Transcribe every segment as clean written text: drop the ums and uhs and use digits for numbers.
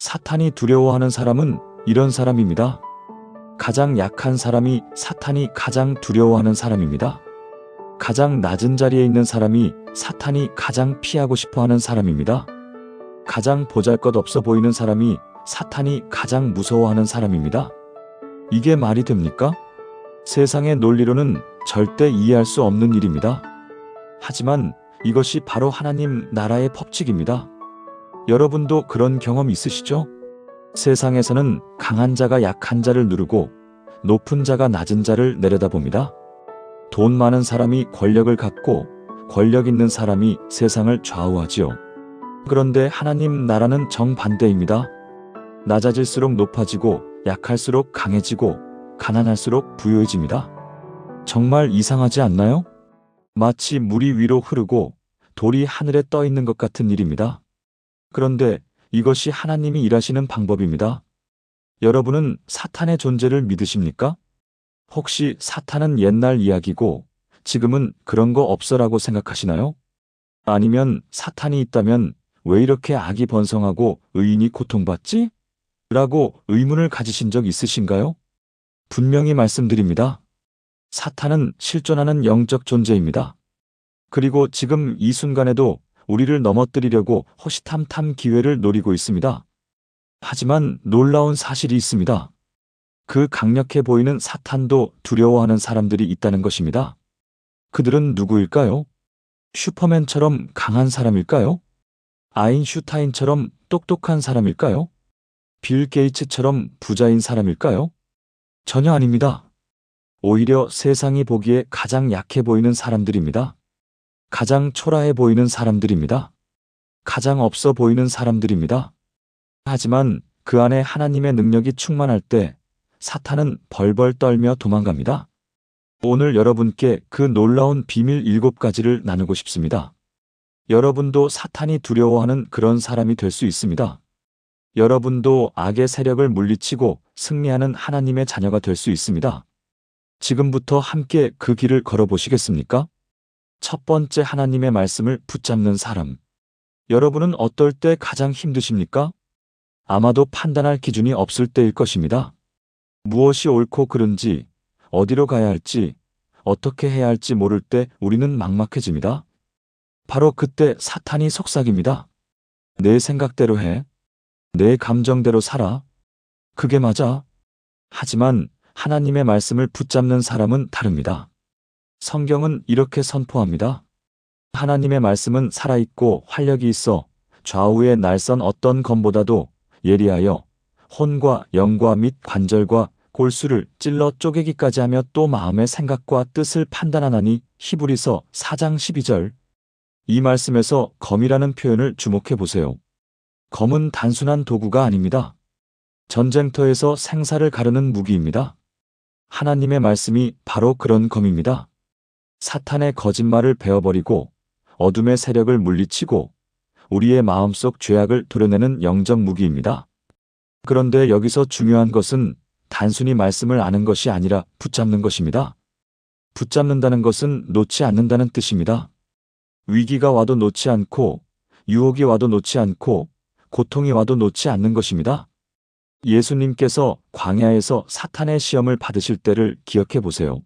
사탄이 두려워하는 사람은 이런 사람입니다. 가장 약한 사람이 사탄이 가장 두려워하는 사람입니다. 가장 낮은 자리에 있는 사람이 사탄이 가장 피하고 싶어하는 사람입니다. 가장 보잘것없어 보이는 사람이 사탄이 가장 무서워하는 사람입니다. 이게 말이 됩니까? 세상의 논리로는 절대 이해할 수 없는 일입니다. 하지만 이것이 바로 하나님 나라의 법칙입니다. 여러분도 그런 경험 있으시죠? 세상에서는 강한 자가 약한 자를 누르고 높은 자가 낮은 자를 내려다봅니다. 돈 많은 사람이 권력을 갖고 권력 있는 사람이 세상을 좌우하지요. 그런데 하나님 나라는 정반대입니다. 낮아질수록 높아지고 약할수록 강해지고 가난할수록 부유해집니다. 정말 이상하지 않나요? 마치 물이 위로 흐르고 돌이 하늘에 떠 있는 것 같은 일입니다. 그런데 이것이 하나님이 일하시는 방법입니다. 여러분은 사탄의 존재를 믿으십니까? 혹시 사탄은 옛날 이야기고 지금은 그런 거 없어라고 생각하시나요? 아니면 사탄이 있다면 왜 이렇게 악이 번성하고 의인이 고통받지? 라고 의문을 가지신 적 있으신가요? 분명히 말씀드립니다. 사탄은 실존하는 영적 존재입니다. 그리고 지금 이 순간에도 우리를 넘어뜨리려고 호시탐탐 기회를 노리고 있습니다. 하지만 놀라운 사실이 있습니다. 그 강력해 보이는 사탄도 두려워하는 사람들이 있다는 것입니다. 그들은 누구일까요? 슈퍼맨처럼 강한 사람일까요? 아인슈타인처럼 똑똑한 사람일까요? 빌 게이츠처럼 부자인 사람일까요? 전혀 아닙니다. 오히려 세상이 보기에 가장 약해 보이는 사람들입니다. 가장 초라해 보이는 사람들입니다. 가장 없어 보이는 사람들입니다. 하지만 그 안에 하나님의 능력이 충만할 때 사탄은 벌벌 떨며 도망갑니다. 오늘 여러분께 그 놀라운 비밀 7가지를 나누고 싶습니다. 여러분도 사탄이 두려워하는 그런 사람이 될 수 있습니다. 여러분도 악의 세력을 물리치고 승리하는 하나님의 자녀가 될 수 있습니다. 지금부터 함께 그 길을 걸어보시겠습니까? 첫 번째, 하나님의 말씀을 붙잡는 사람. 여러분은 어떨 때 가장 힘드십니까? 아마도 판단할 기준이 없을 때일 것입니다. 무엇이 옳고 그른지, 어디로 가야 할지, 어떻게 해야 할지 모를 때 우리는 막막해집니다. 바로 그때 사탄이 속삭입니다. 내 생각대로 해. 내 감정대로 살아. 그게 맞아. 하지만 하나님의 말씀을 붙잡는 사람은 다릅니다. 성경은 이렇게 선포합니다. 하나님의 말씀은 살아있고 활력이 있어 좌우에 날선 어떤 검보다도 예리하여 혼과 영과 및 관절과 골수를 찔러 쪼개기까지 하며 또 마음의 생각과 뜻을 판단하나니. 히브리서 4장 12절. 이 말씀에서 검이라는 표현을 주목해 보세요. 검은 단순한 도구가 아닙니다. 전쟁터에서 생사를 가르는 무기입니다. 하나님의 말씀이 바로 그런 검입니다. 사탄의 거짓말을 베어버리고 어둠의 세력을 물리치고 우리의 마음속 죄악을 도려내는 영적 무기입니다. 그런데 여기서 중요한 것은 단순히 말씀을 아는 것이 아니라 붙잡는 것입니다. 붙잡는다는 것은 놓지 않는다는 뜻입니다. 위기가 와도 놓지 않고 유혹이 와도 놓지 않고 고통이 와도 놓지 않는 것입니다. 예수님께서 광야에서 사탄의 시험을 받으실 때를 기억해 보세요.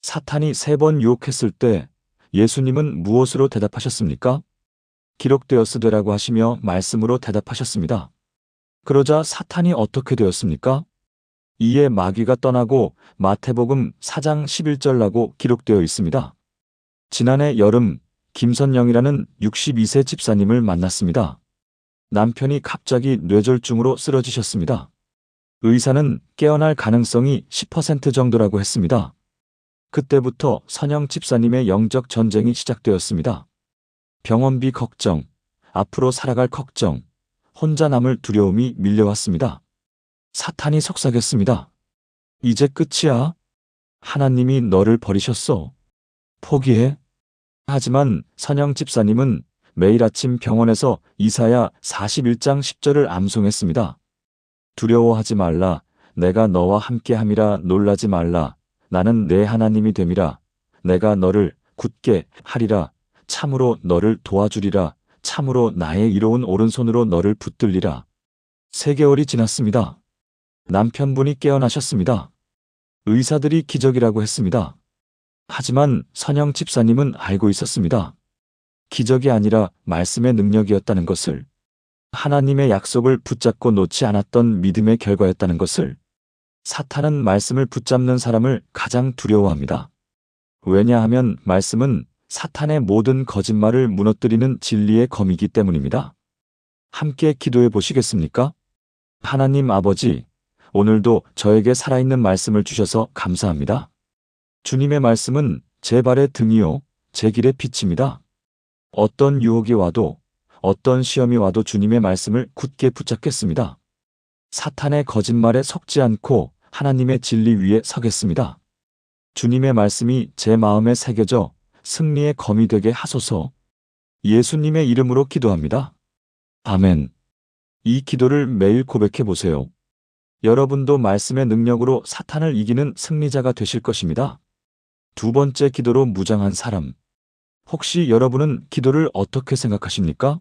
사탄이 3번 유혹했을 때 예수님은 무엇으로 대답하셨습니까? 기록되었으되라고 하시며 말씀으로 대답하셨습니다. 그러자 사탄이 어떻게 되었습니까? 이에 마귀가 떠나고 마태복음 4장 11절라고 기록되어 있습니다. 지난해 여름 김선영이라는 62세 집사님을 만났습니다. 남편이 갑자기 뇌졸중으로 쓰러지셨습니다. 의사는 깨어날 가능성이 10% 정도라고 했습니다. 그때부터 선영 집사님의 영적 전쟁이 시작되었습니다. 병원비 걱정, 앞으로 살아갈 걱정, 혼자 남을 두려움이 밀려왔습니다. 사탄이 속삭였습니다. 이제 끝이야. 하나님이 너를 버리셨어. 포기해. 하지만 선영 집사님은 매일 아침 병원에서 이사야 41장 10절을 암송했습니다. 두려워하지 말라. 내가 너와 함께함이라. 놀라지 말라. 나는 내 하나님이 됨이라. 내가 너를 굳게 하리라. 참으로 너를 도와주리라. 참으로 나의 이로운 오른손으로 너를 붙들리라. 3개월이 지났습니다. 남편분이 깨어나셨습니다. 의사들이 기적이라고 했습니다. 하지만 선영 집사님은 알고 있었습니다. 기적이 아니라 말씀의 능력이었다는 것을, 하나님의 약속을 붙잡고 놓지 않았던 믿음의 결과였다는 것을. 사탄은 말씀을 붙잡는 사람을 가장 두려워합니다. 왜냐하면 말씀은 사탄의 모든 거짓말을 무너뜨리는 진리의 검이기 때문입니다. 함께 기도해 보시겠습니까? 하나님 아버지, 오늘도 저에게 살아있는 말씀을 주셔서 감사합니다. 주님의 말씀은 제 발의 등이요, 제 길의 빛입니다. 어떤 유혹이 와도, 어떤 시험이 와도 주님의 말씀을 굳게 붙잡겠습니다. 사탄의 거짓말에 속지 않고 하나님의 진리 위에 서겠습니다. 주님의 말씀이 제 마음에 새겨져 승리의 검이 되게 하소서. 예수님의 이름으로 기도합니다. 아멘. 이 기도를 매일 고백해 보세요. 여러분도 말씀의 능력으로 사탄을 이기는 승리자가 되실 것입니다. 2번째 기도로 무장한 사람. 혹시 여러분은 기도를 어떻게 생각하십니까?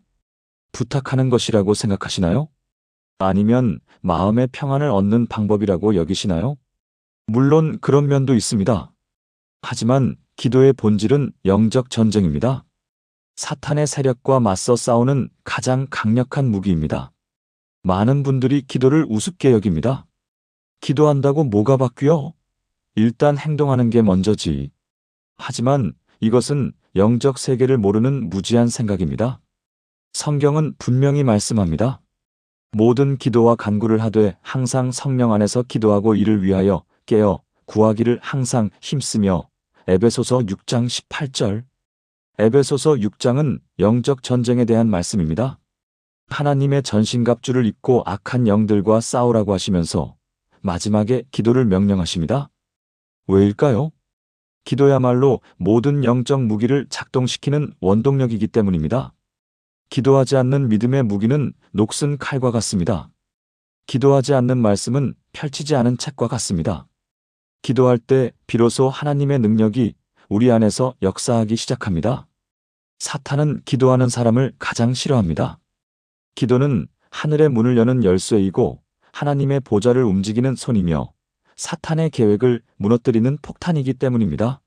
부탁하는 것이라고 생각하시나요? 아니면 마음의 평안을 얻는 방법이라고 여기시나요? 물론 그런 면도 있습니다. 하지만 기도의 본질은 영적 전쟁입니다. 사탄의 세력과 맞서 싸우는 가장 강력한 무기입니다. 많은 분들이 기도를 우습게 여깁니다. 기도한다고 뭐가 바뀌어? 일단 행동하는 게 먼저지. 하지만 이것은 영적 세계를 모르는 무지한 생각입니다. 성경은 분명히 말씀합니다. 모든 기도와 간구를 하되 항상 성령 안에서 기도하고 이를 위하여 깨어 구하기를 항상 힘쓰며. 에베소서 6장 18절. 에베소서 6장은 영적 전쟁에 대한 말씀입니다. 하나님의 전신갑주를 입고 악한 영들과 싸우라고 하시면서 마지막에 기도를 명령하십니다. 왜일까요? 기도야말로 모든 영적 무기를 작동시키는 원동력이기 때문입니다. 기도하지 않는 믿음의 무기는 녹슨 칼과 같습니다. 기도하지 않는 말씀은 펼치지 않은 책과 같습니다. 기도할 때 비로소 하나님의 능력이 우리 안에서 역사하기 시작합니다. 사탄은 기도하는 사람을 가장 싫어합니다. 기도는 하늘의 문을 여는 열쇠이고 하나님의 보좌를 움직이는 손이며 사탄의 계획을 무너뜨리는 폭탄이기 때문입니다.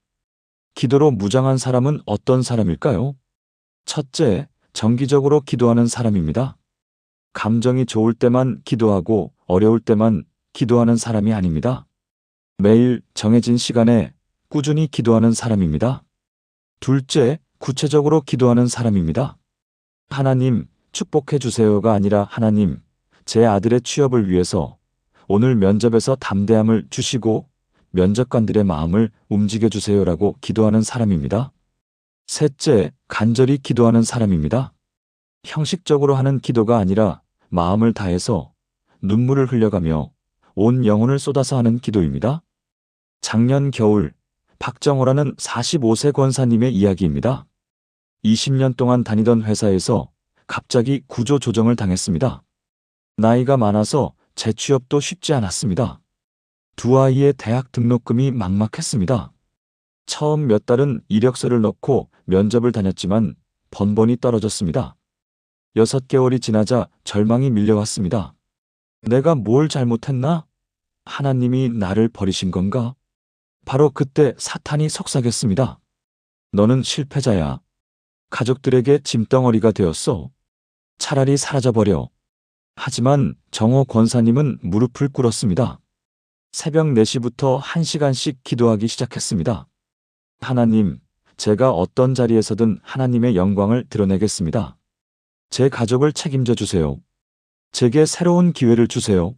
기도로 무장한 사람은 어떤 사람일까요? 첫째, 정기적으로 기도하는 사람입니다. 감정이 좋을 때만 기도하고 어려울 때만 기도하는 사람이 아닙니다. 매일 정해진 시간에 꾸준히 기도하는 사람입니다. 둘째, 구체적으로 기도하는 사람입니다. 하나님, 축복해 주세요가 아니라 하나님, 제 아들의 취업을 위해서 오늘 면접에서 담대함을 주시고 면접관들의 마음을 움직여 주세요라고 기도하는 사람입니다. 셋째, 간절히 기도하는 사람입니다. 형식적으로 하는 기도가 아니라 마음을 다해서 눈물을 흘려가며 온 영혼을 쏟아서 하는 기도입니다. 작년 겨울, 박정호라는 45세 권사님의 이야기입니다. 20년 동안 다니던 회사에서 갑자기 구조 조정을 당했습니다. 나이가 많아서 재취업도 쉽지 않았습니다. 2아이의 대학 등록금이 막막했습니다. 처음 몇 달은 이력서를 넣고 면접을 다녔지만 번번이 떨어졌습니다. 6개월이 지나자 절망이 밀려왔습니다. 내가 뭘 잘못했나? 하나님이 나를 버리신 건가? 바로 그때 사탄이 속삭였습니다. 너는 실패자야. 가족들에게 짐덩어리가 되었어. 차라리 사라져버려. 하지만 정호 권사님은 무릎을 꿇었습니다. 새벽 4시부터 1시간씩 기도하기 시작했습니다. 하나님, 제가 어떤 자리에서든 하나님의 영광을 드러내겠습니다. 제 가족을 책임져 주세요. 제게 새로운 기회를 주세요.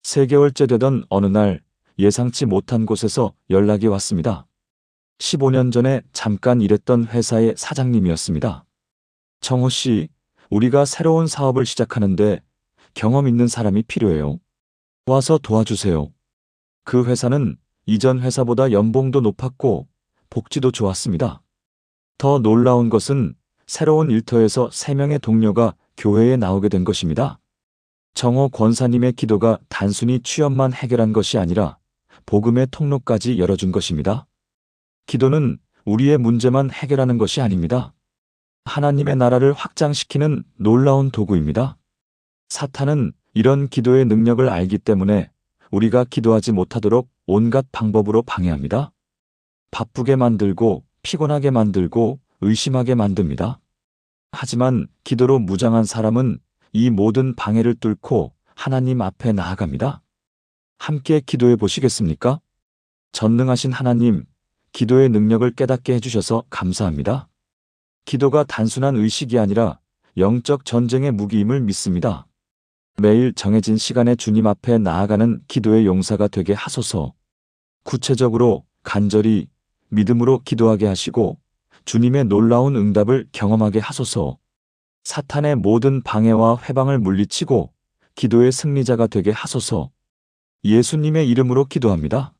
3개월째 되던 어느 날 예상치 못한 곳에서 연락이 왔습니다. 15년 전에 잠깐 일했던 회사의 사장님이었습니다. 정호 씨, 우리가 새로운 사업을 시작하는데 경험 있는 사람이 필요해요. 와서 도와주세요. 그 회사는 이전 회사보다 연봉도 높았고 복지도 좋았습니다. 더 놀라운 것은 새로운 일터에서 3명의 동료가 교회에 나오게 된 것입니다. 정호 권사님의 기도가 단순히 취업만 해결한 것이 아니라 복음의 통로까지 열어준 것입니다. 기도는 우리의 문제만 해결하는 것이 아닙니다. 하나님의 나라를 확장시키는 놀라운 도구입니다. 사탄은 이런 기도의 능력을 알기 때문에 우리가 기도하지 못하도록 온갖 방법으로 방해합니다. 바쁘게 만들고 피곤하게 만들고 의심하게 만듭니다. 하지만 기도로 무장한 사람은 이 모든 방해를 뚫고 하나님 앞에 나아갑니다. 함께 기도해 보시겠습니까? 전능하신 하나님, 기도의 능력을 깨닫게 해주셔서 감사합니다. 기도가 단순한 의식이 아니라 영적 전쟁의 무기임을 믿습니다. 매일 정해진 시간에 주님 앞에 나아가는 기도의 용사가 되게 하소서. 구체적으로 간절히 믿음으로 기도하게 하시고 주님의 놀라운 응답을 경험하게 하소서. 사탄의 모든 방해와 회방을 물리치고 기도의 승리자가 되게 하소서. 예수님의 이름으로 기도합니다.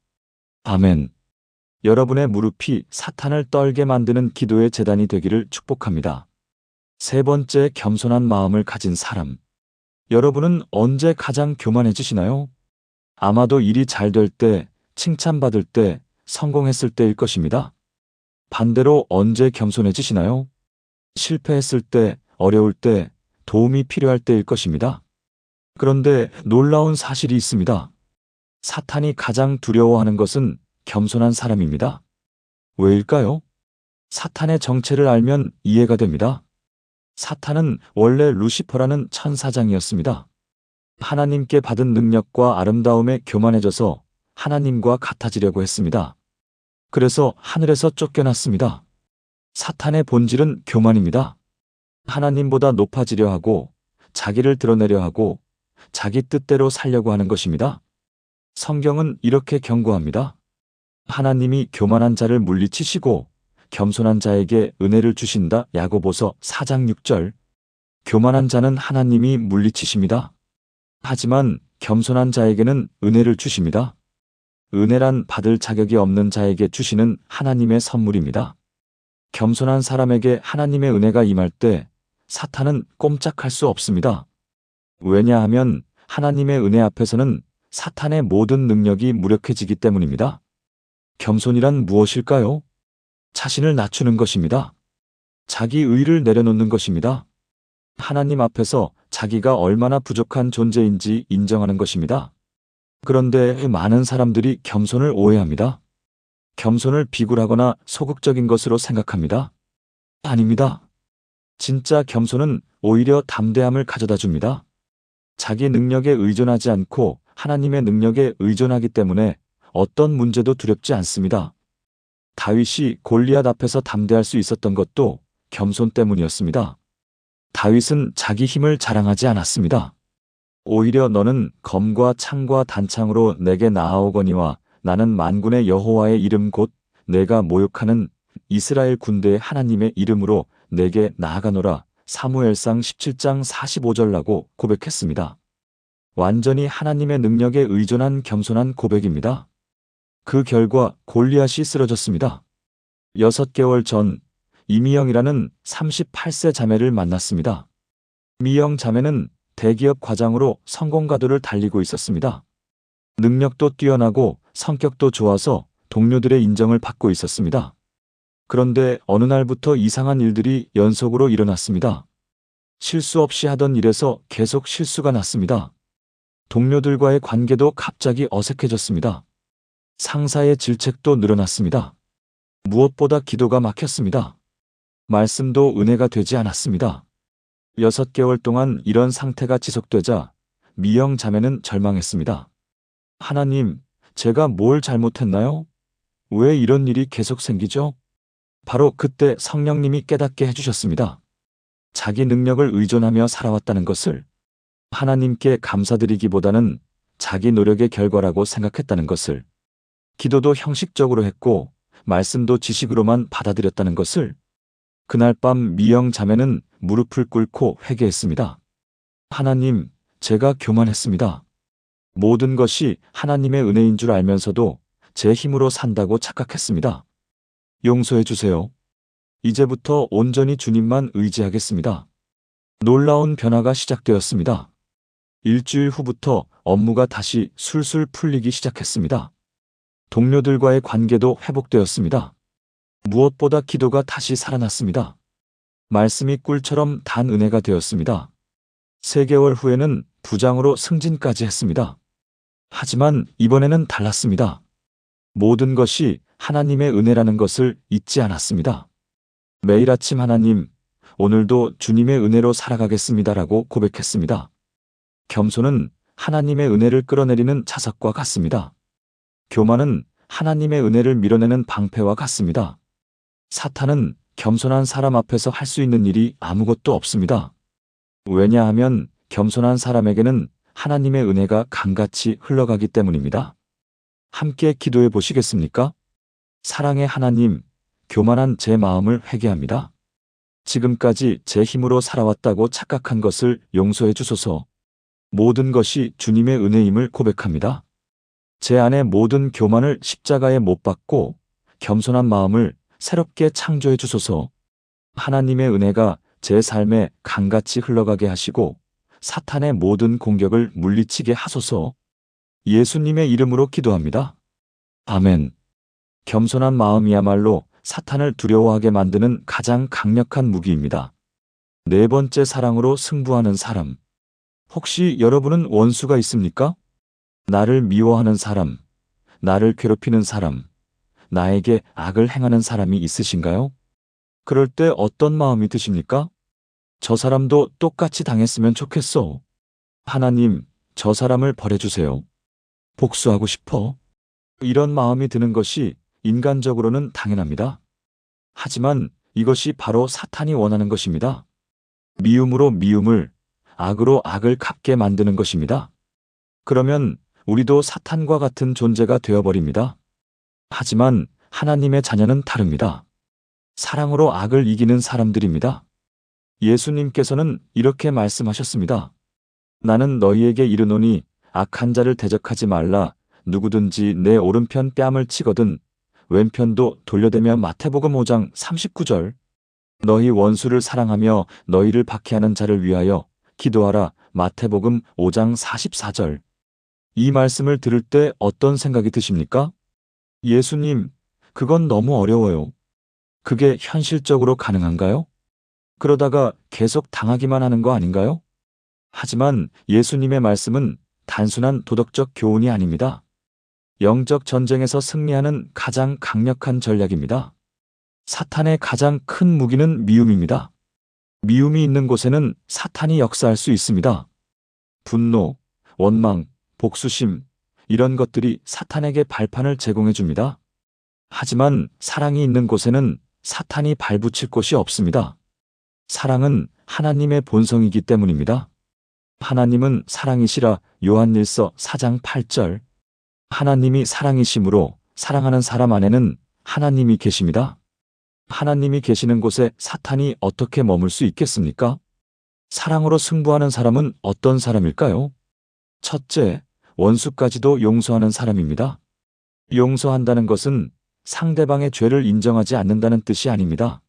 아멘. 여러분의 무릎이 사탄을 떨게 만드는 기도의 제단이 되기를 축복합니다. 세 번째, 겸손한 마음을 가진 사람. 여러분은 언제 가장 교만해지시나요? 아마도 일이 잘 될 때, 칭찬받을 때, 성공했을 때일 것입니다. 반대로 언제 겸손해지시나요? 실패했을 때, 어려울 때, 도움이 필요할 때일 것입니다. 그런데 놀라운 사실이 있습니다. 사탄이 가장 두려워하는 것은 겸손한 사람입니다. 왜일까요? 사탄의 정체를 알면 이해가 됩니다. 사탄은 원래 루시퍼라는 천사장이었습니다. 하나님께 받은 능력과 아름다움에 교만해져서 하나님과 같아지려고 했습니다. 그래서 하늘에서 쫓겨났습니다. 사탄의 본질은 교만입니다. 하나님보다 높아지려 하고 자기를 드러내려 하고 자기 뜻대로 살려고 하는 것입니다. 성경은 이렇게 경고합니다. 하나님이 교만한 자를 물리치시고 겸손한 자에게 은혜를 주신다. 야고보서 4장 6절. 교만한 자는 하나님이 물리치십니다. 하지만 겸손한 자에게는 은혜를 주십니다. 은혜란 받을 자격이 없는 자에게 주시는 하나님의 선물입니다. 겸손한 사람에게 하나님의 은혜가 임할 때 사탄은 꼼짝할 수 없습니다. 왜냐하면 하나님의 은혜 앞에서는 사탄의 모든 능력이 무력해지기 때문입니다. 겸손이란 무엇일까요? 자신을 낮추는 것입니다. 자기 의를 내려놓는 것입니다. 하나님 앞에서 자기가 얼마나 부족한 존재인지 인정하는 것입니다. 그런데 많은 사람들이 겸손을 오해합니다. 겸손을 비굴하거나 소극적인 것으로 생각합니다. 아닙니다. 진짜 겸손은 오히려 담대함을 가져다 줍니다. 자기 능력에 의존하지 않고 하나님의 능력에 의존하기 때문에 어떤 문제도 두렵지 않습니다. 다윗이 골리앗 앞에서 담대할 수 있었던 것도 겸손 때문이었습니다. 다윗은 자기 힘을 자랑하지 않았습니다. 오히려 너는 검과 창과 단창으로 내게 나아오거니와 나는 만군의 여호와의 이름 곧 내가 모욕하는 이스라엘 군대의 하나님의 이름으로 내게 나아가노라. 사무엘상 17장 45절라고 고백했습니다. 완전히 하나님의 능력에 의존한 겸손한 고백입니다. 그 결과 골리앗이 쓰러졌습니다. 6개월 전 이미영이라는 38세 자매를 만났습니다. 미영 자매는 대기업 과장으로 성공가도를 달리고 있었습니다. 능력도 뛰어나고 성격도 좋아서 동료들의 인정을 받고 있었습니다. 그런데 어느 날부터 이상한 일들이 연속으로 일어났습니다. 실수 없이 하던 일에서 계속 실수가 났습니다. 동료들과의 관계도 갑자기 어색해졌습니다. 상사의 질책도 늘어났습니다. 무엇보다 기도가 막혔습니다. 말씀도 은혜가 되지 않았습니다. 6개월 동안 이런 상태가 지속되자 미영 자매는 절망했습니다. 하나님, 제가 뭘 잘못했나요? 왜 이런 일이 계속 생기죠? 바로 그때 성령님이 깨닫게 해주셨습니다. 자기 능력을 의존하며 살아왔다는 것을, 하나님께 감사드리기보다는 자기 노력의 결과라고 생각했다는 것을, 기도도 형식적으로 했고 말씀도 지식으로만 받아들였다는 것을. 그날 밤 미영 자매는 무릎을 꿇고 회개했습니다. 하나님, 제가 교만했습니다. 모든 것이 하나님의 은혜인 줄 알면서도 제 힘으로 산다고 착각했습니다. 용서해 주세요. 이제부터 온전히 주님만 의지하겠습니다. 놀라운 변화가 시작되었습니다. 일주일 후부터 업무가 다시 술술 풀리기 시작했습니다. 동료들과의 관계도 회복되었습니다. 무엇보다 기도가 다시 살아났습니다. 말씀이 꿀처럼 단 은혜가 되었습니다. 3개월 후에는 부장으로 승진까지 했습니다. 하지만 이번에는 달랐습니다. 모든 것이 하나님의 은혜라는 것을 잊지 않았습니다. 매일 아침 하나님, 오늘도 주님의 은혜로 살아가겠습니다라고 고백했습니다. 겸손은 하나님의 은혜를 끌어내리는 자석과 같습니다. 교만은 하나님의 은혜를 밀어내는 방패와 같습니다. 사탄은 겸손한 사람 앞에서 할 수 있는 일이 아무것도 없습니다. 왜냐하면 겸손한 사람에게는 하나님의 은혜가 강같이 흘러가기 때문입니다. 함께 기도해 보시겠습니까? 사랑의 하나님, 교만한 제 마음을 회개합니다. 지금까지 제 힘으로 살아왔다고 착각한 것을 용서해 주소서. 모든 것이 주님의 은혜임을 고백합니다. 제 안의 모든 교만을 십자가에 못 박고 겸손한 마음을 새롭게 창조해 주소서. 하나님의 은혜가 제 삶에 강같이 흘러가게 하시고 사탄의 모든 공격을 물리치게 하소서. 예수님의 이름으로 기도합니다. 아멘. 겸손한 마음이야말로 사탄을 두려워하게 만드는 가장 강력한 무기입니다. 네 번째, 사랑으로 승부하는 사람. 혹시 여러분은 원수가 있습니까? 나를 미워하는 사람, 나를 괴롭히는 사람, 나에게 악을 행하는 사람이 있으신가요? 그럴 때 어떤 마음이 드십니까? 저 사람도 똑같이 당했으면 좋겠어. 하나님, 저 사람을 버려주세요. 복수하고 싶어. 이런 마음이 드는 것이 인간적으로는 당연합니다. 하지만 이것이 바로 사탄이 원하는 것입니다. 미움으로 미움을, 악으로 악을 갚게 만드는 것입니다. 그러면 우리도 사탄과 같은 존재가 되어버립니다. 하지만 하나님의 자녀는 다릅니다. 사랑으로 악을 이기는 사람들입니다. 예수님께서는 이렇게 말씀하셨습니다. 나는 너희에게 이르노니 악한 자를 대적하지 말라. 누구든지 내 오른편 뺨을 치거든 왼편도 돌려대며. 마태복음 5장 39절. 너희 원수를 사랑하며 너희를 박해하는 자를 위하여 기도하라. 마태복음 5장 44절. 이 말씀을 들을 때 어떤 생각이 드십니까? 예수님, 그건 너무 어려워요. 그게 현실적으로 가능한가요? 그러다가 계속 당하기만 하는 거 아닌가요? 하지만 예수님의 말씀은 단순한 도덕적 교훈이 아닙니다. 영적 전쟁에서 승리하는 가장 강력한 전략입니다. 사탄의 가장 큰 무기는 미움입니다. 미움이 있는 곳에는 사탄이 역사할 수 있습니다. 분노, 원망, 복수심, 이런 것들이 사탄에게 발판을 제공해 줍니다. 하지만 사랑이 있는 곳에는 사탄이 발붙일 곳이 없습니다. 사랑은 하나님의 본성이기 때문입니다. 하나님은 사랑이시라. 요한일서 4장 8절. 하나님이 사랑이시므로 사랑하는 사람 안에는 하나님이 계십니다. 하나님이 계시는 곳에 사탄이 어떻게 머물 수 있겠습니까? 사랑으로 승부하는 사람은 어떤 사람일까요? 첫째, 원수까지도 용서하는 사람입니다. 용서한다는 것은 상대방의 죄를 인정하지 않는다는 뜻이 아닙니다.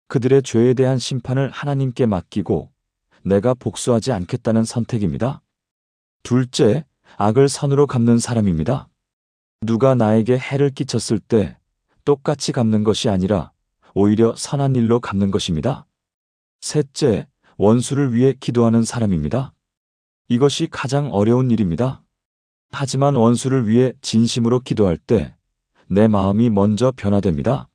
그들의 죄에 대한 심판을 하나님께 맡기고 내가 복수하지 않겠다는 선택입니다. 둘째, 악을 선으로 갚는 사람입니다. 누가 나에게 해를 끼쳤을 때 똑같이 갚는 것이 아니라 오히려 선한 일로 갚는 것입니다. 셋째, 원수를 위해 기도하는 사람입니다. 이것이 가장 어려운 일입니다. 하지만 원수를 위해 진심으로 기도할 때 내 마음이 먼저 변화됩니다.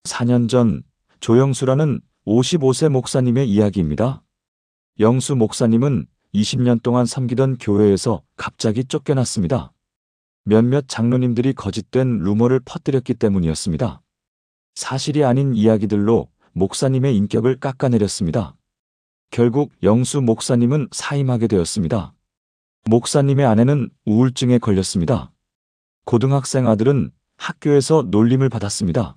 4년 전 조영수라는 55세 목사님의 이야기입니다. 영수 목사님은 20년 동안 섬기던 교회에서 갑자기 쫓겨났습니다. 몇몇 장로님들이 거짓된 루머를 퍼뜨렸기 때문이었습니다. 사실이 아닌 이야기들로 목사님의 인격을 깎아내렸습니다. 결국 영수 목사님은 사임하게 되었습니다. 목사님의 아내는 우울증에 걸렸습니다. 고등학생 아들은 학교에서 놀림을 받았습니다.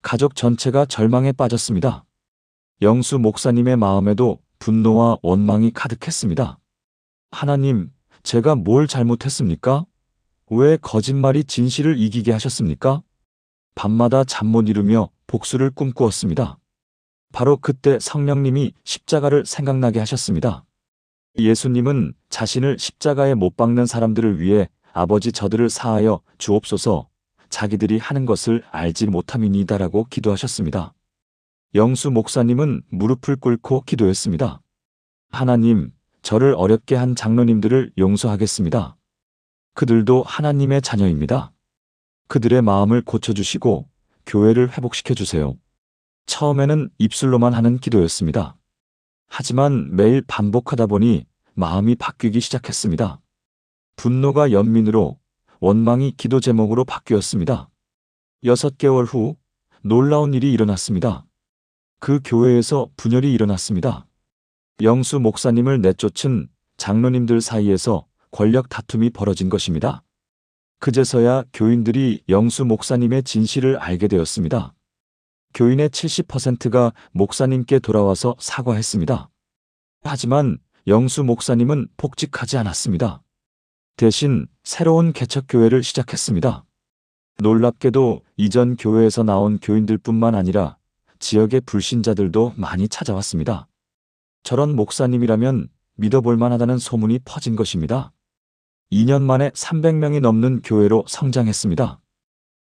가족 전체가 절망에 빠졌습니다. 영수 목사님의 마음에도 분노와 원망이 가득했습니다. 하나님, 제가 뭘 잘못했습니까? 왜 거짓말이 진실을 이기게 하셨습니까? 밤마다 잠 못 이루며 복수를 꿈꾸었습니다. 바로 그때 성령님이 십자가를 생각나게 하셨습니다. 예수님은 자신을 십자가에 못 박는 사람들을 위해 아버지 저들을 사하여 주옵소서, 자기들이 하는 것을 알지 못함이니이다라고 기도하셨습니다. 영수 목사님은 무릎을 꿇고 기도했습니다. 하나님, 저를 어렵게 한 장로님들을 용서하겠습니다. 그들도 하나님의 자녀입니다. 그들의 마음을 고쳐주시고 교회를 회복시켜주세요. 처음에는 입술로만 하는 기도였습니다. 하지만 매일 반복하다 보니 마음이 바뀌기 시작했습니다. 분노가 연민으로, 원망이 기도 제목으로 바뀌었습니다. 6개월 후 놀라운 일이 일어났습니다. 그 교회에서 분열이 일어났습니다. 영수 목사님을 내쫓은 장로님들 사이에서 권력 다툼이 벌어진 것입니다. 그제서야 교인들이 영수 목사님의 진실을 알게 되었습니다. 교인의 70%가 목사님께 돌아와서 사과했습니다. 하지만 영수 목사님은 복직하지 않았습니다. 대신 새로운 개척교회를 시작했습니다. 놀랍게도 이전 교회에서 나온 교인들뿐만 아니라 지역의 불신자들도 많이 찾아왔습니다. 저런 목사님이라면 믿어볼 만하다는 소문이 퍼진 것입니다. 2년 만에 300명이 넘는 교회로 성장했습니다.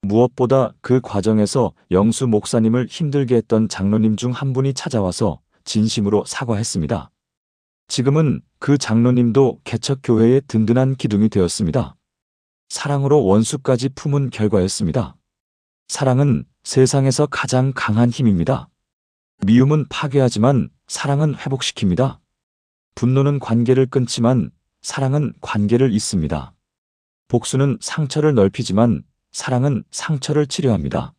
무엇보다 그 과정에서 영수 목사님을 힘들게 했던 장로님 중 한 분이 찾아와서 진심으로 사과했습니다. 지금은 그 장로님도 개척교회의 든든한 기둥이 되었습니다. 사랑으로 원수까지 품은 결과였습니다. 사랑은 세상에서 가장 강한 힘입니다. 미움은 파괴하지만 사랑은 회복시킵니다. 분노는 관계를 끊지만 사랑은 관계를 잇습니다. 복수는 상처를 넓히지만 사랑은 상처를 치료합니다.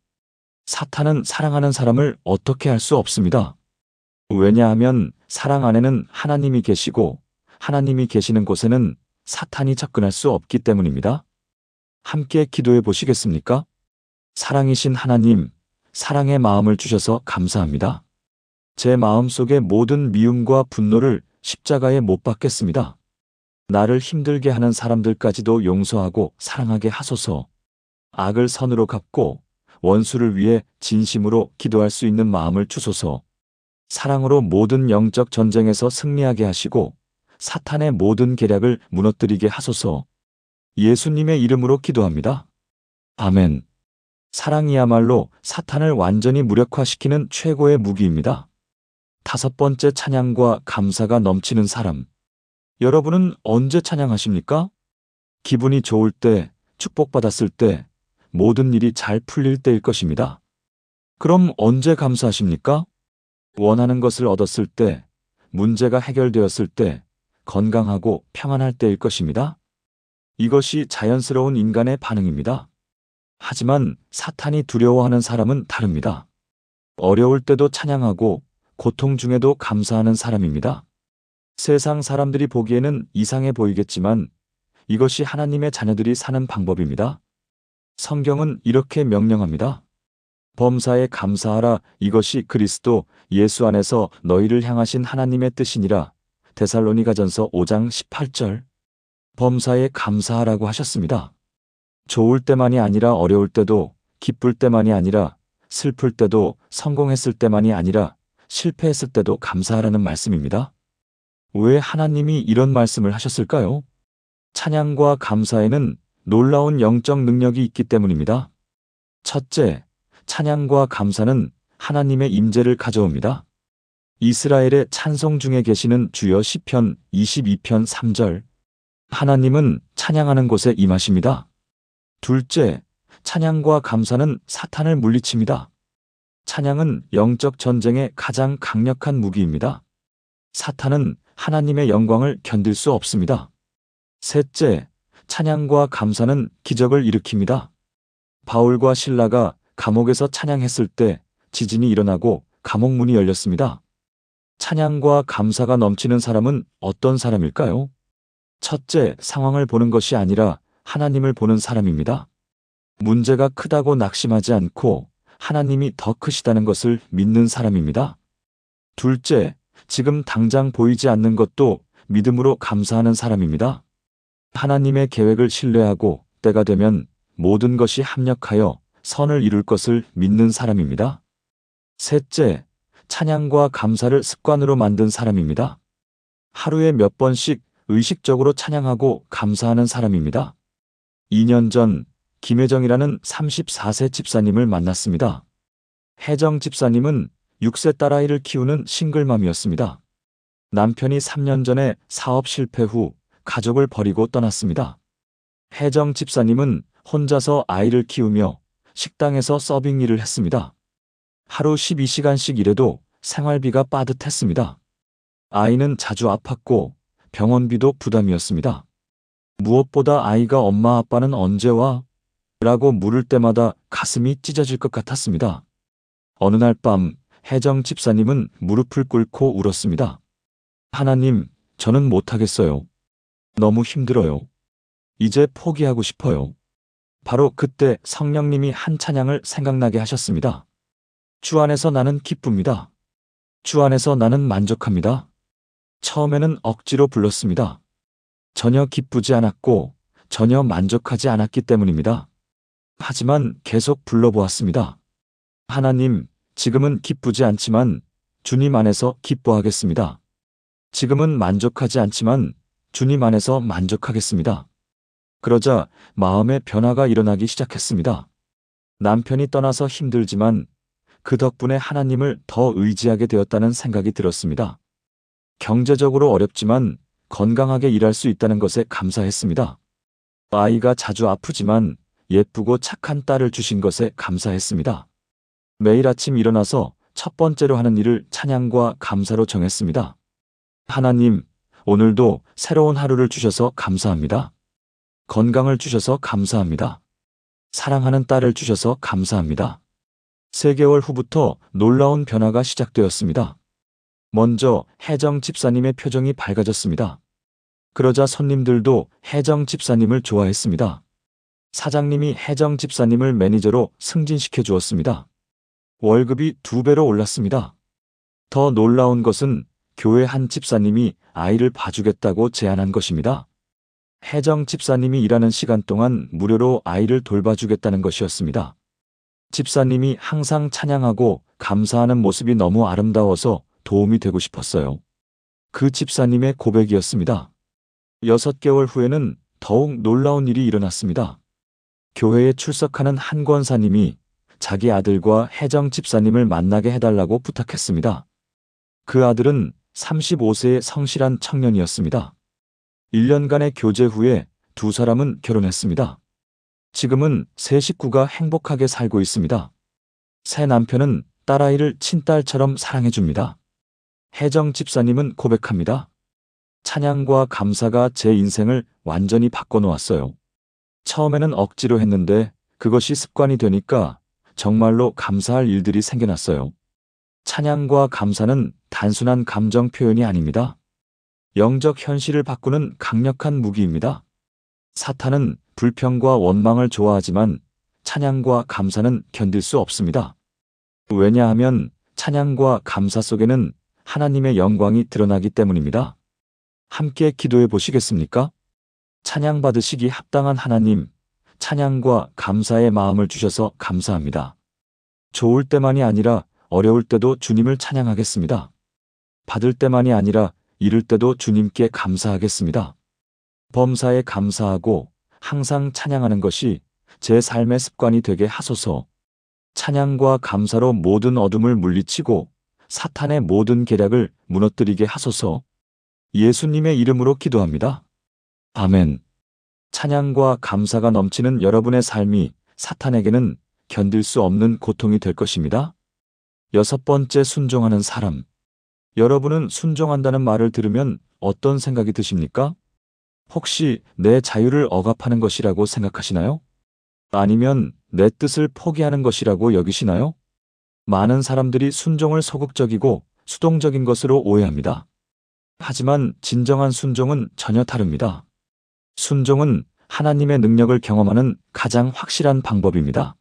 사탄은 사랑하는 사람을 어떻게 할 수 없습니다. 왜냐하면 사랑 안에는 하나님이 계시고 하나님이 계시는 곳에는 사탄이 접근할 수 없기 때문입니다. 함께 기도해 보시겠습니까? 사랑이신 하나님, 사랑의 마음을 주셔서 감사합니다. 제 마음속의 모든 미움과 분노를 십자가에 못 박겠습니다. 나를 힘들게 하는 사람들까지도 용서하고 사랑하게 하소서. 악을 선으로 갚고 원수를 위해 진심으로 기도할 수 있는 마음을 주소서. 사랑으로 모든 영적 전쟁에서 승리하게 하시고 사탄의 모든 계략을 무너뜨리게 하소서. 예수님의 이름으로 기도합니다. 아멘. 사랑이야말로 사탄을 완전히 무력화시키는 최고의 무기입니다. 5번째, 찬양과 감사가 넘치는 사람. 여러분은 언제 찬양하십니까? 기분이 좋을 때, 축복받았을 때, 모든 일이 잘 풀릴 때일 것입니다. 그럼 언제 감사하십니까? 원하는 것을 얻었을 때, 문제가 해결되었을 때, 건강하고 평안할 때일 것입니다. 이것이 자연스러운 인간의 반응입니다. 하지만 사탄이 두려워하는 사람은 다릅니다. 어려울 때도 찬양하고 고통 중에도 감사하는 사람입니다. 세상 사람들이 보기에는 이상해 보이겠지만 이것이 하나님의 자녀들이 사는 방법입니다. 성경은 이렇게 명령합니다. 범사에 감사하라. 이것이 그리스도 예수 안에서 너희를 향하신 하나님의 뜻이니라. 데살로니가전서 5장 18절. 범사에 감사하라고 하셨습니다. 좋을 때만이 아니라 어려울 때도, 기쁠 때만이 아니라 슬플 때도, 성공했을 때만이 아니라 실패했을 때도 감사하라는 말씀입니다. 왜 하나님이 이런 말씀을 하셨을까요? 찬양과 감사에는 놀라운 영적 능력이 있기 때문입니다. 첫째, 찬양과 감사는 하나님의 임재를 가져옵니다. 이스라엘의 찬송 중에 계시는 주여 시편 22편 3절. 하나님은 찬양하는 곳에 임하십니다. 둘째, 찬양과 감사는 사탄을 물리칩니다. 찬양은 영적 전쟁의 가장 강력한 무기입니다. 사탄은 하나님의 영광을 견딜 수 없습니다. 셋째, 찬양과 감사는 기적을 일으킵니다. 바울과 실라가 감옥에서 찬양했을 때 지진이 일어나고 감옥 문이 열렸습니다. 찬양과 감사가 넘치는 사람은 어떤 사람일까요? 첫째, 상황을 보는 것이 아니라 하나님을 보는 사람입니다. 문제가 크다고 낙심하지 않고 하나님이 더 크시다는 것을 믿는 사람입니다. 둘째, 지금 당장 보이지 않는 것도 믿음으로 감사하는 사람입니다. 하나님의 계획을 신뢰하고 때가 되면 모든 것이 합력하여 선을 이룰 것을 믿는 사람입니다. 셋째, 찬양과 감사를 습관으로 만든 사람입니다. 하루에 몇 번씩 의식적으로 찬양하고 감사하는 사람입니다. 2년 전 김혜정이라는 34세 집사님을 만났습니다. 혜정 집사님은 6세 딸아이를 키우는 싱글맘이었습니다. 남편이 3년 전에 사업 실패 후 가족을 버리고 떠났습니다. 혜정 집사님은 혼자서 아이를 키우며 식당에서 서빙 일을 했습니다. 하루 12시간씩 일해도 생활비가 빠듯했습니다. 아이는 자주 아팠고 병원비도 부담이었습니다. 무엇보다 아이가 엄마 아빠는 언제 와? 라고 물을 때마다 가슴이 찢어질 것 같았습니다. 어느 날 밤 혜정 집사님은 무릎을 꿇고 울었습니다. 하나님, 저는 못하겠어요. 너무 힘들어요. 이제 포기하고 싶어요. 바로 그때 성령님이 한 찬양을 생각나게 하셨습니다. 주 안에서 나는 기쁩니다. 주 안에서 나는 만족합니다. 처음에는 억지로 불렀습니다. 전혀 기쁘지 않았고 전혀 만족하지 않았기 때문입니다. 하지만 계속 불러보았습니다. 하나님, 지금은 기쁘지 않지만 주님 안에서 기뻐하겠습니다. 지금은 만족하지 않지만 주님 안에서 만족하겠습니다. 그러자 마음의 변화가 일어나기 시작했습니다. 남편이 떠나서 힘들지만 그 덕분에 하나님을 더 의지하게 되었다는 생각이 들었습니다. 경제적으로 어렵지만 건강하게 일할 수 있다는 것에 감사했습니다. 아이가 자주 아프지만 예쁘고 착한 딸을 주신 것에 감사했습니다. 매일 아침 일어나서 첫 번째로 하는 일을 찬양과 감사로 정했습니다. 하나님, 오늘도 새로운 하루를 주셔서 감사합니다. 건강을 주셔서 감사합니다. 사랑하는 딸을 주셔서 감사합니다. 3개월 후부터 놀라운 변화가 시작되었습니다. 먼저 혜정 집사님의 표정이 밝아졌습니다. 그러자 손님들도 혜정 집사님을 좋아했습니다. 사장님이 혜정 집사님을 매니저로 승진시켜 주었습니다. 월급이 2배로 올랐습니다. 더 놀라운 것은 교회 한 집사님이 아이를 봐주겠다고 제안한 것입니다. 혜정 집사님이 일하는 시간 동안 무료로 아이를 돌봐주겠다는 것이었습니다. 집사님이 항상 찬양하고 감사하는 모습이 너무 아름다워서 도움이 되고 싶었어요. 그 집사님의 고백이었습니다. 6개월 후에는 더욱 놀라운 일이 일어났습니다. 교회에 출석하는 한 권사님이 자기 아들과 혜정 집사님을 만나게 해달라고 부탁했습니다. 그 아들은 35세의 성실한 청년이었습니다. 1년간의 교제 후에 2사람은 결혼했습니다. 지금은 세 식구가 행복하게 살고 있습니다. 새 남편은 딸아이를 친딸처럼 사랑해줍니다. 혜정 집사님은 고백합니다. 찬양과 감사가 제 인생을 완전히 바꿔놓았어요. 처음에는 억지로 했는데 그것이 습관이 되니까 정말로 감사할 일들이 생겨났어요. 찬양과 감사는 단순한 감정 표현이 아닙니다. 영적 현실을 바꾸는 강력한 무기입니다. 사탄은 불평과 원망을 좋아하지만 찬양과 감사는 견딜 수 없습니다. 왜냐하면 찬양과 감사 속에는 하나님의 영광이 드러나기 때문입니다. 함께 기도해 보시겠습니까? 찬양 받으시기 합당한 하나님, 찬양과 감사의 마음을 주셔서 감사합니다. 좋을 때만이 아니라 어려울 때도 주님을 찬양하겠습니다. 받을 때만이 아니라 잃을 때도 주님께 감사하겠습니다. 범사에 감사하고 항상 찬양하는 것이 제 삶의 습관이 되게 하소서. 찬양과 감사로 모든 어둠을 물리치고 사탄의 모든 계략을 무너뜨리게 하소서. 예수님의 이름으로 기도합니다. 아멘. 찬양과 감사가 넘치는 여러분의 삶이 사탄에게는 견딜 수 없는 고통이 될 것입니다. 6번째, 순종하는 사람. 여러분은 순종한다는 말을 들으면 어떤 생각이 드십니까? 혹시 내 자유를 억압하는 것이라고 생각하시나요? 아니면 내 뜻을 포기하는 것이라고 여기시나요? 많은 사람들이 순종을 소극적이고 수동적인 것으로 오해합니다. 하지만 진정한 순종은 전혀 다릅니다. 순종은 하나님의 능력을 경험하는 가장 확실한 방법입니다.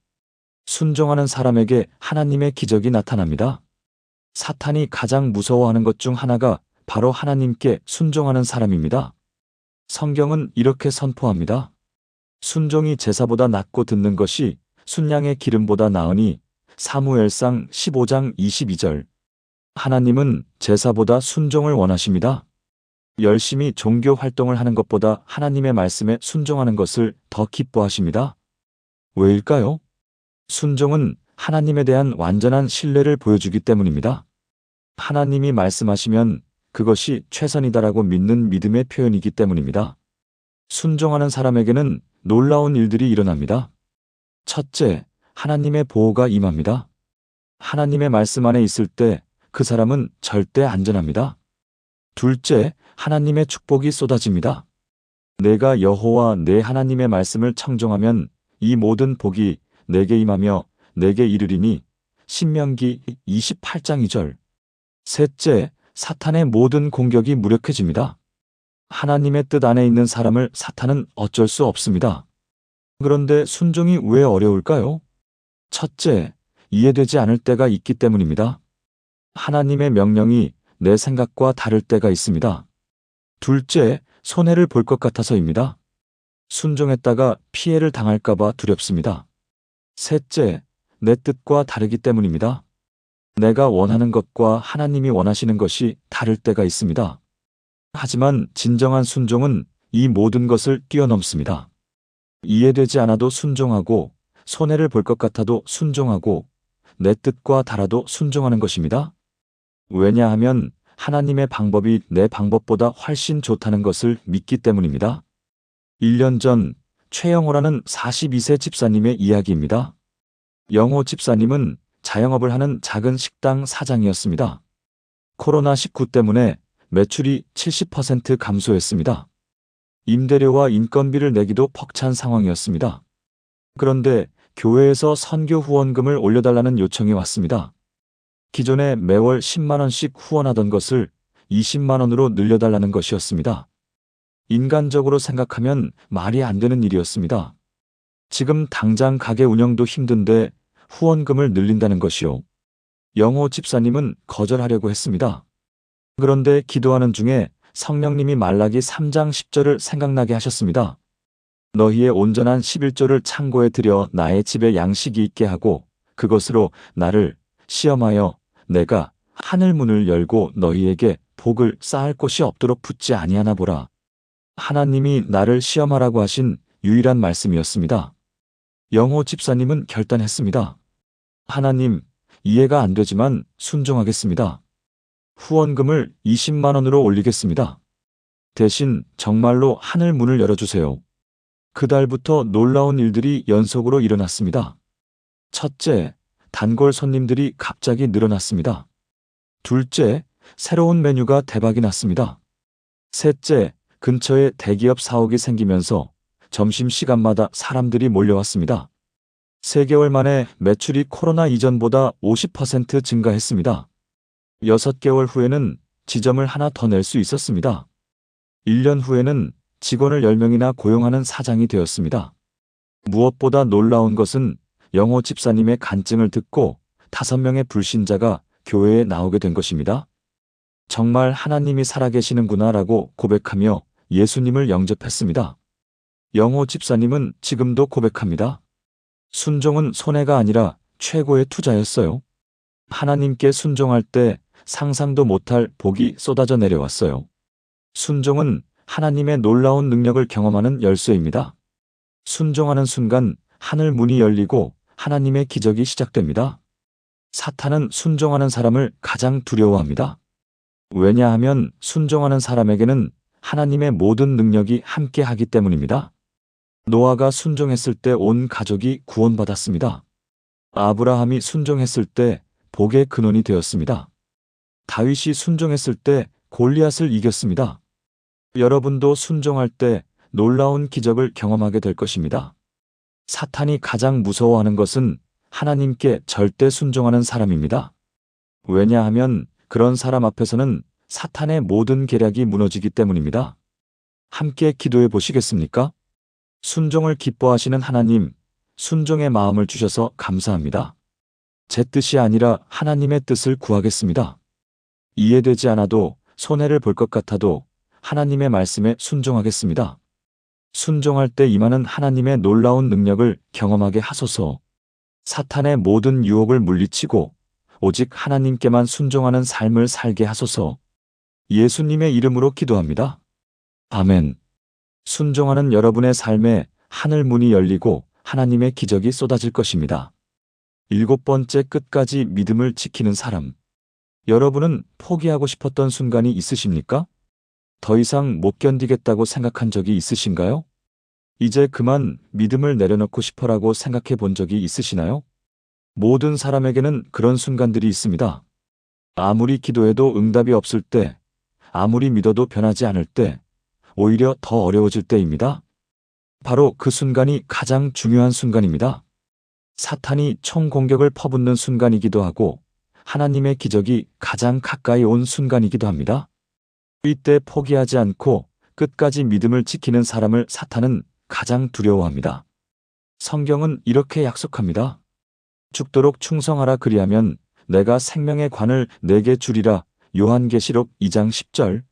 순종하는 사람에게 하나님의 기적이 나타납니다. 사탄이 가장 무서워하는 것 중 하나가 바로 하나님께 순종하는 사람입니다. 성경은 이렇게 선포합니다. 순종이 제사보다 낫고 듣는 것이 순양의 기름보다 나으니 사무엘상 15장 22절. 하나님은 제사보다 순종을 원하십니다. 열심히 종교 활동을 하는 것보다 하나님의 말씀에 순종하는 것을 더 기뻐하십니다. 왜일까요? 순종은 하나님에 대한 완전한 신뢰를 보여주기 때문입니다. 하나님이 말씀하시면 그것이 최선이다라고 믿는 믿음의 표현이기 때문입니다. 순종하는 사람에게는 놀라운 일들이 일어납니다. 첫째, 하나님의 보호가 임합니다. 하나님의 말씀 안에 있을 때 그 사람은 절대 안전합니다. 둘째, 하나님의 축복이 쏟아집니다. 내가 여호와 내 하나님의 말씀을 청종하면 이 모든 복이 내게 임하며 내게 이르리니 신명기 28장 2절. 셋째, 사탄의 모든 공격이 무력해집니다. 하나님의 뜻 안에 있는 사람을 사탄은 어쩔 수 없습니다. 그런데 순종이 왜 어려울까요? 첫째, 이해되지 않을 때가 있기 때문입니다. 하나님의 명령이 내 생각과 다를 때가 있습니다. 둘째, 손해를 볼 것 같아서입니다. 순종했다가 피해를 당할까봐 두렵습니다. 셋째, 내 뜻과 다르기 때문입니다. 내가 원하는 것과 하나님이 원하시는 것이 다를 때가 있습니다. 하지만 진정한 순종은 이 모든 것을 뛰어넘습니다. 이해되지 않아도 순종하고, 손해를 볼 것 같아도 순종하고, 내 뜻과 달아도 순종하는 것입니다. 왜냐하면 하나님의 방법이 내 방법보다 훨씬 좋다는 것을 믿기 때문입니다. 1년 전 최영호라는 42세 집사님의 이야기입니다. 영호 집사님은 자영업을 하는 작은 식당 사장이었습니다. 코로나19 때문에 매출이 70% 감소했습니다. 임대료와 인건비를 내기도 벅찬 상황이었습니다. 그런데 교회에서 선교 후원금을 올려달라는 요청이 왔습니다. 기존에 매월 10만 원씩 후원하던 것을 20만 원으로 늘려달라는 것이었습니다. 인간적으로 생각하면 말이 안 되는 일이었습니다. 지금 당장 가게 운영도 힘든데 후원금을 늘린다는 것이요. 영호 집사님은 거절하려고 했습니다. 그런데 기도하는 중에 성령님이 말라기 3장 10절을 생각나게 하셨습니다. 너희의 온전한 11조를 창고에 들여 나의 집에 양식이 있게 하고 그것으로 나를 시험하여 내가 하늘 문을 열고 너희에게 복을 쌓을 곳이 없도록 붙지 아니하나 보라. 하나님이 나를 시험하라고 하신 유일한 말씀이었습니다. 영호 집사님은 결단했습니다. 하나님, 이해가 안 되지만 순종하겠습니다. 후원금을 20만 원으로 올리겠습니다. 대신 정말로 하늘 문을 열어주세요. 그달부터 놀라운 일들이 연속으로 일어났습니다. 첫째, 단골 손님들이 갑자기 늘어났습니다. 둘째, 새로운 메뉴가 대박이 났습니다. 셋째, 근처에 대기업 사옥이 생기면서 점심시간마다 사람들이 몰려왔습니다. 3개월 만에 매출이 코로나 이전보다 50% 증가했습니다. 6개월 후에는 지점을 하나 더 낼 수 있었습니다. 1년 후에는 직원을 10명이나 고용하는 사장이 되었습니다. 무엇보다 놀라운 것은 영호 집사님의 간증을 듣고 5명의 불신자가 교회에 나오게 된 것입니다. 정말 하나님이 살아계시는구나라고 고백하며 예수님을 영접했습니다. 영호 집사님은 지금도 고백합니다. 순종은 손해가 아니라 최고의 투자였어요. 하나님께 순종할 때 상상도 못할 복이 쏟아져 내려왔어요. 순종은 하나님의 놀라운 능력을 경험하는 열쇠입니다. 순종하는 순간 하늘 문이 열리고 하나님의 기적이 시작됩니다. 사탄은 순종하는 사람을 가장 두려워합니다. 왜냐하면 순종하는 사람에게는 하나님의 모든 능력이 함께하기 때문입니다. 노아가 순종했을 때 온 가족이 구원받았습니다. 아브라함이 순종했을 때 복의 근원이 되었습니다. 다윗이 순종했을 때 골리앗을 이겼습니다. 여러분도 순종할 때 놀라운 기적을 경험하게 될 것입니다. 사탄이 가장 무서워하는 것은 하나님께 절대 순종하는 사람입니다. 왜냐하면 그런 사람 앞에서는 사탄의 모든 계략이 무너지기 때문입니다. 함께 기도해 보시겠습니까? 순종을 기뻐하시는 하나님, 순종의 마음을 주셔서 감사합니다. 제 뜻이 아니라 하나님의 뜻을 구하겠습니다. 이해되지 않아도 손해를 볼 것 같아도 하나님의 말씀에 순종하겠습니다. 순종할 때 임하는 하나님의 놀라운 능력을 경험하게 하소서. 사탄의 모든 유혹을 물리치고 오직 하나님께만 순종하는 삶을 살게 하소서. 예수님의 이름으로 기도합니다. 아멘. 순종하는 여러분의 삶에 하늘 문이 열리고 하나님의 기적이 쏟아질 것입니다. 7번째, 끝까지 믿음을 지키는 사람. 여러분은 포기하고 싶었던 순간이 있으십니까? 더 이상 못 견디겠다고 생각한 적이 있으신가요? 이제 그만 믿음을 내려놓고 싶어라고 생각해 본 적이 있으시나요? 모든 사람에게는 그런 순간들이 있습니다. 아무리 기도해도 응답이 없을 때, 아무리 믿어도 변하지 않을 때, 오히려 더 어려워질 때입니다. 바로 그 순간이 가장 중요한 순간입니다. 사탄이 총공격을 퍼붓는 순간이기도 하고 하나님의 기적이 가장 가까이 온 순간이기도 합니다. 이때 포기하지 않고 끝까지 믿음을 지키는 사람을 사탄은 가장 두려워합니다. 성경은 이렇게 약속합니다. 죽도록 충성하라 그리하면 내가 생명의 관을 내게 주리라. 요한계시록 2장 10절.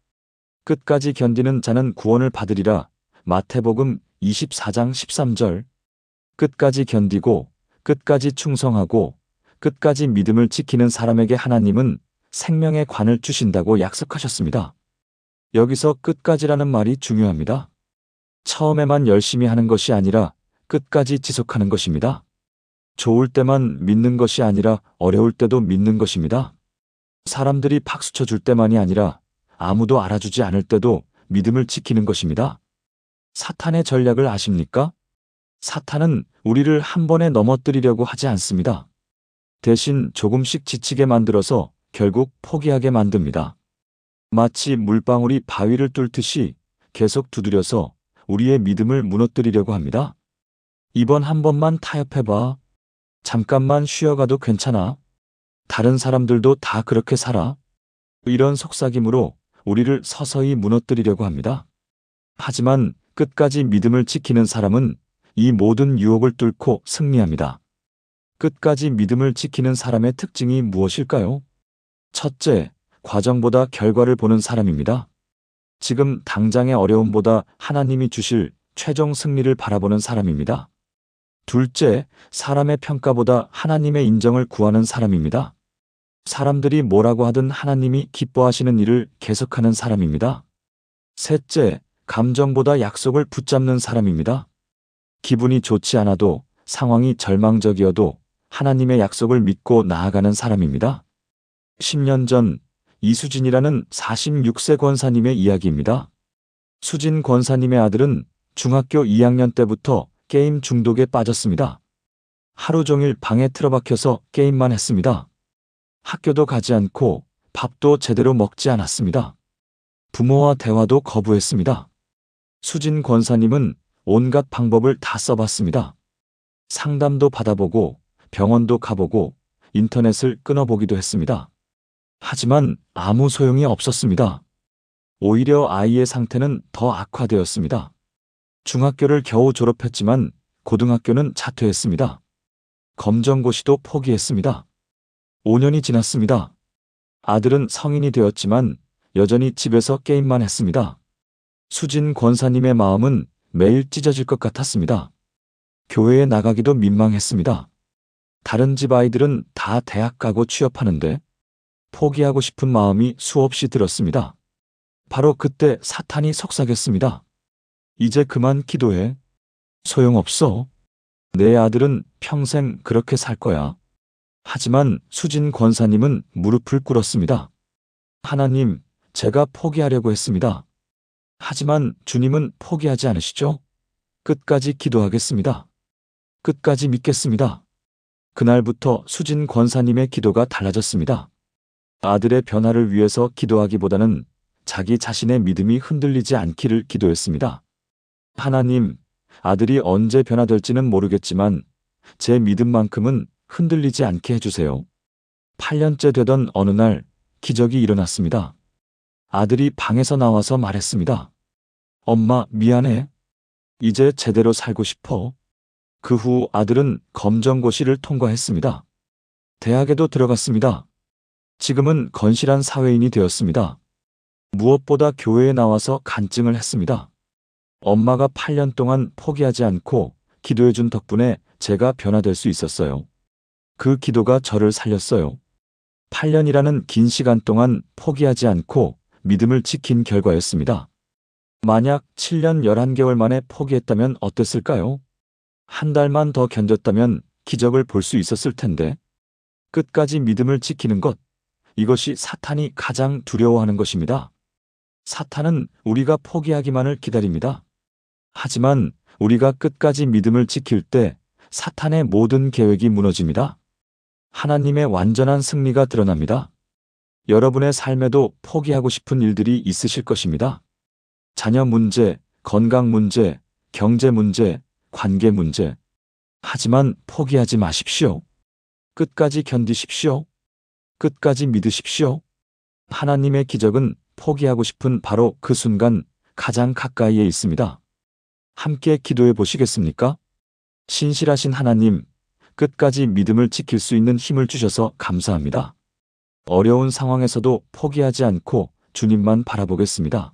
끝까지 견디는 자는 구원을 받으리라. 마태복음 24장 13절. 끝까지 견디고 끝까지 충성하고 끝까지 믿음을 지키는 사람에게 하나님은 생명의 관을 주신다고 약속하셨습니다. 여기서 끝까지라는 말이 중요합니다. 처음에만 열심히 하는 것이 아니라 끝까지 지속하는 것입니다. 좋을 때만 믿는 것이 아니라 어려울 때도 믿는 것입니다. 사람들이 박수 쳐줄 때만이 아니라 아무도 알아주지 않을 때도 믿음을 지키는 것입니다. 사탄의 전략을 아십니까? 사탄은 우리를 한 번에 넘어뜨리려고 하지 않습니다. 대신 조금씩 지치게 만들어서 결국 포기하게 만듭니다. 마치 물방울이 바위를 뚫듯이 계속 두드려서 우리의 믿음을 무너뜨리려고 합니다. 이번 한 번만 타협해봐. 잠깐만 쉬어가도 괜찮아. 다른 사람들도 다 그렇게 살아. 이런 속삭임으로 우리를 서서히 무너뜨리려고 합니다. 하지만 끝까지 믿음을 지키는 사람은 이 모든 유혹을 뚫고 승리합니다. 끝까지 믿음을 지키는 사람의 특징이 무엇일까요? 첫째, 과정보다 결과를 보는 사람입니다. 지금 당장의 어려움보다 하나님이 주실 최종 승리를 바라보는 사람입니다. 둘째, 사람의 평가보다 하나님의 인정을 구하는 사람입니다. 사람들이 뭐라고 하든 하나님이 기뻐하시는 일을 계속하는 사람입니다. 셋째, 감정보다 약속을 붙잡는 사람입니다. 기분이 좋지 않아도 상황이 절망적이어도 하나님의 약속을 믿고 나아가는 사람입니다. 10년 전 이수진이라는 46세 권사님의 이야기입니다. 수진 권사님의 아들은 중학교 2학년 때부터 게임 중독에 빠졌습니다. 하루 종일 방에 틀어박혀서 게임만 했습니다. 학교도 가지 않고 밥도 제대로 먹지 않았습니다. 부모와 대화도 거부했습니다. 수진 권사님은 온갖 방법을 다 써봤습니다. 상담도 받아보고 병원도 가보고 인터넷을 끊어보기도 했습니다. 하지만 아무 소용이 없었습니다. 오히려 아이의 상태는 더 악화되었습니다. 중학교를 겨우 졸업했지만 고등학교는 자퇴했습니다. 검정고시도 포기했습니다. 5년이 지났습니다. 아들은 성인이 되었지만 여전히 집에서 게임만 했습니다. 수진 권사님의 마음은 매일 찢어질 것 같았습니다. 교회에 나가기도 민망했습니다. 다른 집 아이들은 다 대학 가고 취업하는데 포기하고 싶은 마음이 수없이 들었습니다. 바로 그때 사탄이 속삭였습니다. 이제 그만 기도해. 소용없어. 내 아들은 평생 그렇게 살 거야. 하지만 수진 권사님은 무릎을 꿇었습니다. 하나님, 제가 포기하려고 했습니다. 하지만 주님은 포기하지 않으시죠? 끝까지 기도하겠습니다. 끝까지 믿겠습니다. 그날부터 수진 권사님의 기도가 달라졌습니다. 아들의 변화를 위해서 기도하기보다는 자기 자신의 믿음이 흔들리지 않기를 기도했습니다. 하나님, 아들이 언제 변화될지는 모르겠지만 제 믿음만큼은 흔들리지 않게 해주세요. 8년째 되던 어느 날 기적이 일어났습니다. 아들이 방에서 나와서 말했습니다. 엄마, 미안해. 이제 제대로 살고 싶어. 그 후 아들은 검정고시를 통과했습니다. 대학에도 들어갔습니다. 지금은 건실한 사회인이 되었습니다. 무엇보다 교회에 나와서 간증을 했습니다. 엄마가 8년 동안 포기하지 않고 기도해준 덕분에 제가 변화될 수 있었어요. 그 기도가 저를 살렸어요. 8년이라는 긴 시간 동안 포기하지 않고 믿음을 지킨 결과였습니다. 만약 7년 11개월 만에 포기했다면 어땠을까요? 한 달만 더 견뎠다면 기적을 볼 수 있었을 텐데. 끝까지 믿음을 지키는 것, 이것이 사탄이 가장 두려워하는 것입니다. 사탄은 우리가 포기하기만을 기다립니다. 하지만 우리가 끝까지 믿음을 지킬 때 사탄의 모든 계획이 무너집니다. 하나님의 완전한 승리가 드러납니다. 여러분의 삶에도 포기하고 싶은 일들이 있으실 것입니다. 자녀 문제, 건강 문제, 경제 문제, 관계 문제. 하지만 포기하지 마십시오. 끝까지 견디십시오. 끝까지 믿으십시오. 하나님의 기적은 포기하고 싶은 바로 그 순간 가장 가까이에 있습니다. 함께 기도해 보시겠습니까? 신실하신 하나님, 끝까지 믿음을 지킬 수 있는 힘을 주셔서 감사합니다. 어려운 상황에서도 포기하지 않고 주님만 바라보겠습니다.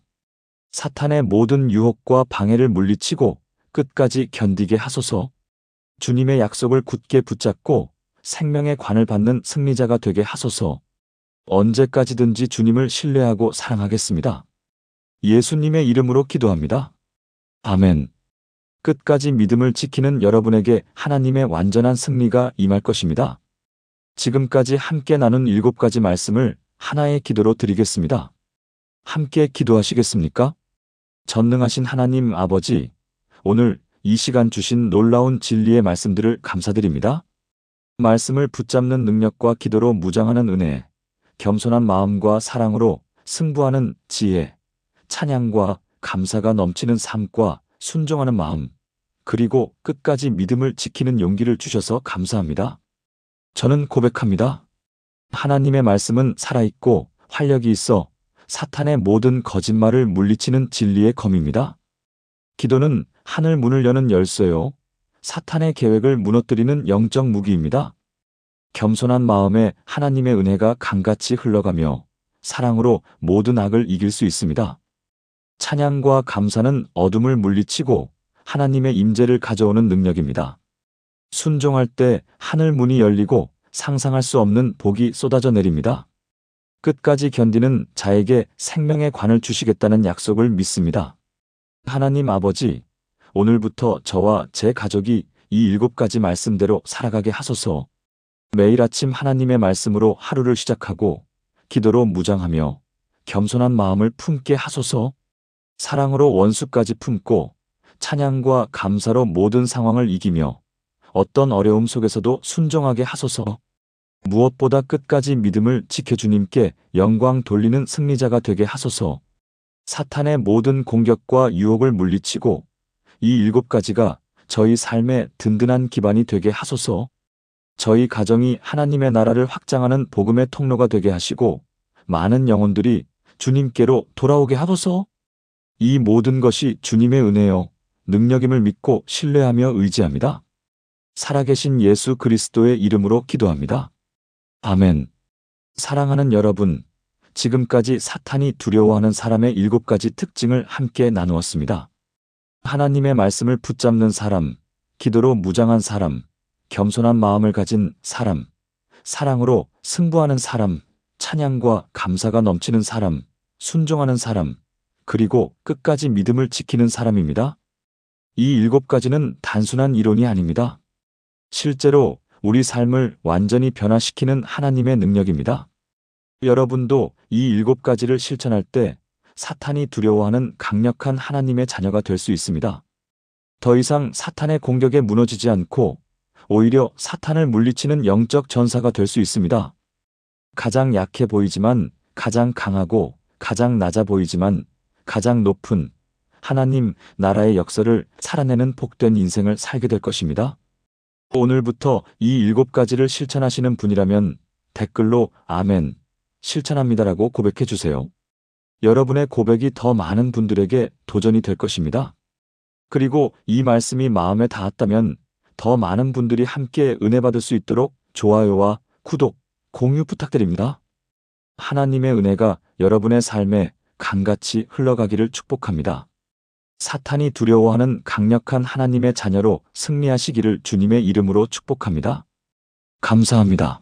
사탄의 모든 유혹과 방해를 물리치고 끝까지 견디게 하소서. 주님의 약속을 굳게 붙잡고 생명의 관을 받는 승리자가 되게 하소서. 언제까지든지 주님을 신뢰하고 사랑하겠습니다. 예수님의 이름으로 기도합니다. 아멘. 끝까지 믿음을 지키는 여러분에게 하나님의 완전한 승리가 임할 것입니다. 지금까지 함께 나눈 7가지 말씀을 하나의 기도로 드리겠습니다. 함께 기도하시겠습니까? 전능하신 하나님 아버지, 오늘 이 시간 주신 놀라운 진리의 말씀들을 감사드립니다. 말씀을 붙잡는 능력과 기도로 무장하는 은혜, 겸손한 마음과 사랑으로 승부하는 지혜, 찬양과 감사가 넘치는 삶과 순종하는 마음, 그리고 끝까지 믿음을 지키는 용기를 주셔서 감사합니다. 저는 고백합니다. 하나님의 말씀은 살아있고 활력이 있어 사탄의 모든 거짓말을 물리치는 진리의 검입니다. 기도는 하늘 문을 여는 열쇠요, 사탄의 계획을 무너뜨리는 영적 무기입니다. 겸손한 마음에 하나님의 은혜가 강같이 흘러가며 사랑으로 모든 악을 이길 수 있습니다. 찬양과 감사는 어둠을 물리치고 하나님의 임재를 가져오는 능력입니다. 순종할 때 하늘 문이 열리고 상상할 수 없는 복이 쏟아져 내립니다. 끝까지 견디는 자에게 생명의 관을 주시겠다는 약속을 믿습니다. 하나님 아버지, 오늘부터 저와 제 가족이 이 7가지 말씀대로 살아가게 하소서. 매일 아침 하나님의 말씀으로 하루를 시작하고 기도로 무장하며 겸손한 마음을 품게 하소서. 사랑으로 원수까지 품고 찬양과 감사로 모든 상황을 이기며 어떤 어려움 속에서도 순종하게 하소서. 무엇보다 끝까지 믿음을 지켜 주님께 영광 돌리는 승리자가 되게 하소서. 사탄의 모든 공격과 유혹을 물리치고 이 7가지가 저희 삶의 든든한 기반이 되게 하소서. 저희 가정이 하나님의 나라를 확장하는 복음의 통로가 되게 하시고 많은 영혼들이 주님께로 돌아오게 하소서. 이 모든 것이 주님의 은혜요, 능력임을 믿고 신뢰하며 의지합니다. 살아계신 예수 그리스도의 이름으로 기도합니다. 아멘. 사랑하는 여러분, 지금까지 사탄이 두려워하는 사람의 7가지 특징을 함께 나누었습니다. 하나님의 말씀을 붙잡는 사람, 기도로 무장한 사람, 겸손한 마음을 가진 사람, 사랑으로 승부하는 사람, 찬양과 감사가 넘치는 사람, 순종하는 사람, 그리고 끝까지 믿음을 지키는 사람입니다. 이 7가지는 단순한 이론이 아닙니다. 실제로 우리 삶을 완전히 변화시키는 하나님의 능력입니다. 여러분도 이 7가지를 실천할 때 사탄이 두려워하는 강력한 하나님의 자녀가 될 수 있습니다. 더 이상 사탄의 공격에 무너지지 않고 오히려 사탄을 물리치는 영적 전사가 될 수 있습니다. 가장 약해 보이지만 가장 강하고 가장 낮아 보이지만 가장 높은 하나님 나라의 역사를 살아내는 복된 인생을 살게 될 것입니다. 오늘부터 이 7가지를 실천하시는 분이라면 댓글로 아멘, 실천합니다라고 고백해 주세요. 여러분의 고백이 더 많은 분들에게 도전이 될 것입니다. 그리고 이 말씀이 마음에 닿았다면 더 많은 분들이 함께 은혜 받을 수 있도록 좋아요와 구독, 공유 부탁드립니다. 하나님의 은혜가 여러분의 삶에 강같이 흘러가기를 축복합니다. 사탄이 두려워하는 강력한 하나님의 자녀로 승리하시기를 주님의 이름으로 축복합니다. 감사합니다.